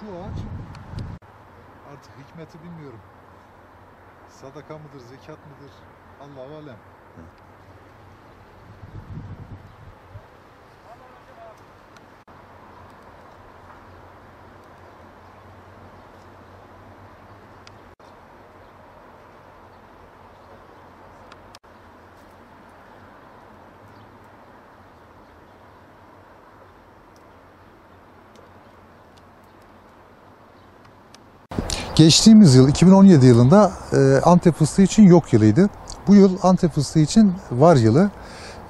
şu ağaç artık hikmeti bilmiyorum. Sadaka mıdır, zekat mıdır? Allahu alem. Geçtiğimiz yıl 2017 yılında Antep fıstığı için yok yılıydı. Bu yıl Antep fıstığı için var yılı.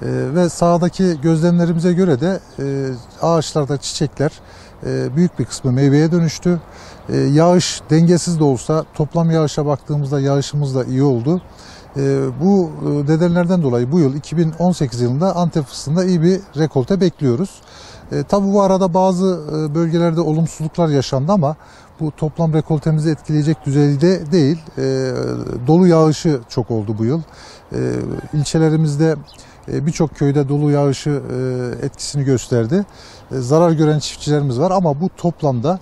Ve sahadaki gözlemlerimize göre de ağaçlarda çiçekler büyük bir kısmı meyveye dönüştü. Yağış dengesiz de olsa toplam yağışa baktığımızda yağışımız da iyi oldu. Bu nedenlerden dolayı bu yıl 2018 yılında Antep fıstığında iyi bir rekolte bekliyoruz. Tabii bu arada bazı bölgelerde olumsuzluklar yaşandı ama bu toplam rekoltemizi etkileyecek düzeyde değil. Dolu yağışı çok oldu bu yıl. İlçelerimizde birçok köyde dolu yağışı etkisini gösterdi. Zarar gören çiftçilerimiz var ama bu toplamda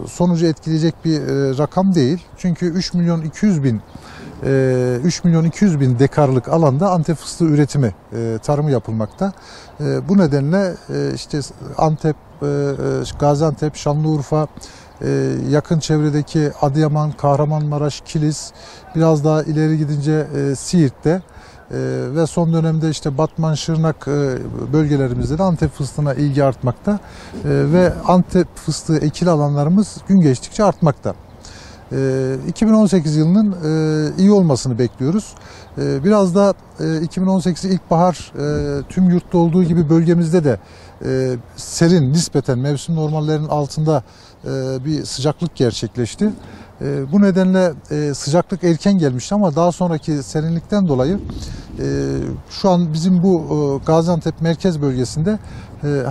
sonucu etkileyecek bir rakam değil. Çünkü 3 milyon 200 bin dekarlık alanda Antep fıstığı üretimi, tarımı yapılmakta. Bu nedenle işte Antep, Gaziantep, Şanlıurfa, yakın çevredeki Adıyaman, Kahramanmaraş, Kilis, biraz daha ileri gidince Siirt'te ve son dönemde işte Batman, Şırnak bölgelerimizde de Antep fıstığına ilgi artmakta ve Antep fıstığı ekili alanlarımız gün geçtikçe artmakta. 2018 yılının iyi olmasını bekliyoruz. Biraz da 2018 ilkbahar tüm yurtta olduğu gibi bölgemizde de serin, nispeten mevsim normallerinin altında bir sıcaklık gerçekleşti. Bu nedenle sıcaklık erken gelmişti ama daha sonraki serinlikten dolayı şu an bizim bu Gaziantep merkez bölgesinde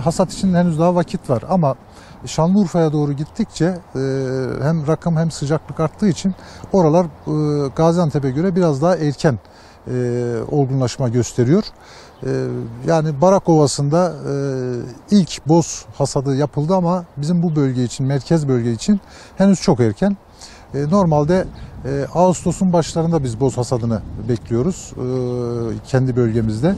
hasat için henüz daha vakit var ama Şanlıurfa'ya doğru gittikçe hem rakım hem sıcaklık arttığı için oralar Gaziantep'e göre biraz daha erken olgunlaşma gösteriyor. Yani Barak Ovası'nda ilk boz hasadı yapıldı ama bizim bu bölge için, merkez bölge için henüz çok erken. Normalde Ağustos'un başlarında biz boz hasadını bekliyoruz kendi bölgemizde.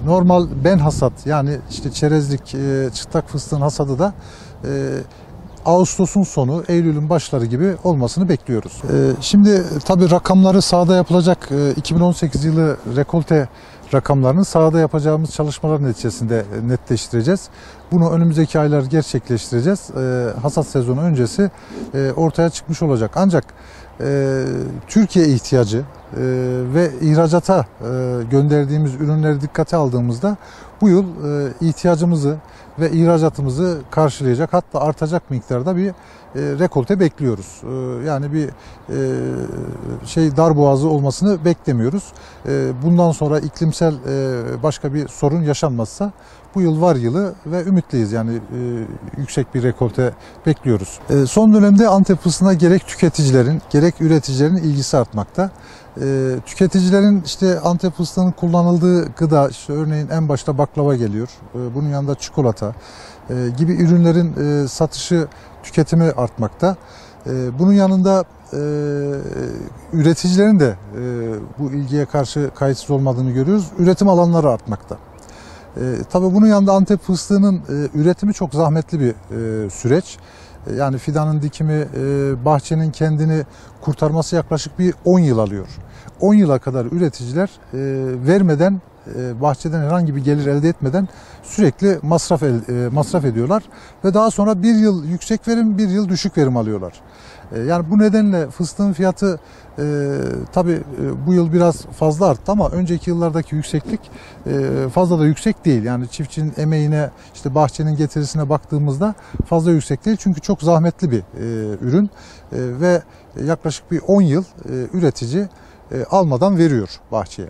Normal ben hasat, yani işte çerezlik, çıtlak fıstığın hasadı da Ağustos'un sonu, Eylül'ün başları gibi olmasını bekliyoruz. Şimdi tabii rakamları sahada yapılacak 2018 yılı rekolte rakamlarını sahada yapacağımız çalışmalar neticesinde netleştireceğiz. Bunu önümüzdeki aylar gerçekleştireceğiz. Hasat sezonu öncesi ortaya çıkmış olacak. Ancak Türkiye ihtiyacı ve ihracata gönderdiğimiz ürünleri dikkate aldığımızda bu yıl ihtiyacımızı ve ihracatımızı karşılayacak, hatta artacak miktarda bir rekolte bekliyoruz. Yani bir darboğazı olmasını beklemiyoruz. Bundan sonra iklimsel başka bir sorun yaşanmazsa bu yıl var yılı ve ümitliyiz, yani yüksek bir rekolte bekliyoruz. Son dönemde Antep fıstığına gerek tüketicilerin gerek üreticilerin ilgisi artmakta. Tüketicilerin işte Antep fıstığının kullanıldığı gıda, işte örneğin en başta baklava geliyor. Bunun yanında çikolata gibi ürünlerin satışı, tüketimi artmakta. Bunun yanında üreticilerin de bu ilgiye karşı kayıtsız olmadığını görüyoruz. Üretim alanları artmakta. Tabii bunun yanında Antep fıstığının üretimi çok zahmetli bir süreç. Yani fidanın dikimi, bahçenin kendini kurtarması yaklaşık bir 10 yıl alıyor. 10 yıla kadar üreticiler vermeden, bahçeden herhangi bir gelir elde etmeden sürekli masraf ediyorlar ve daha sonra bir yıl yüksek verim, bir yıl düşük verim alıyorlar. Yani bu nedenle fıstığın fiyatı tabii bu yıl biraz fazla arttı ama önceki yıllardaki yükseklik fazla da yüksek değil. Yani çiftçinin emeğine, işte bahçenin getirisine baktığımızda fazla yüksek değil. Çünkü çok zahmetli bir ürün ve yaklaşık bir 10 yıl üretici almadan veriyor bahçeye.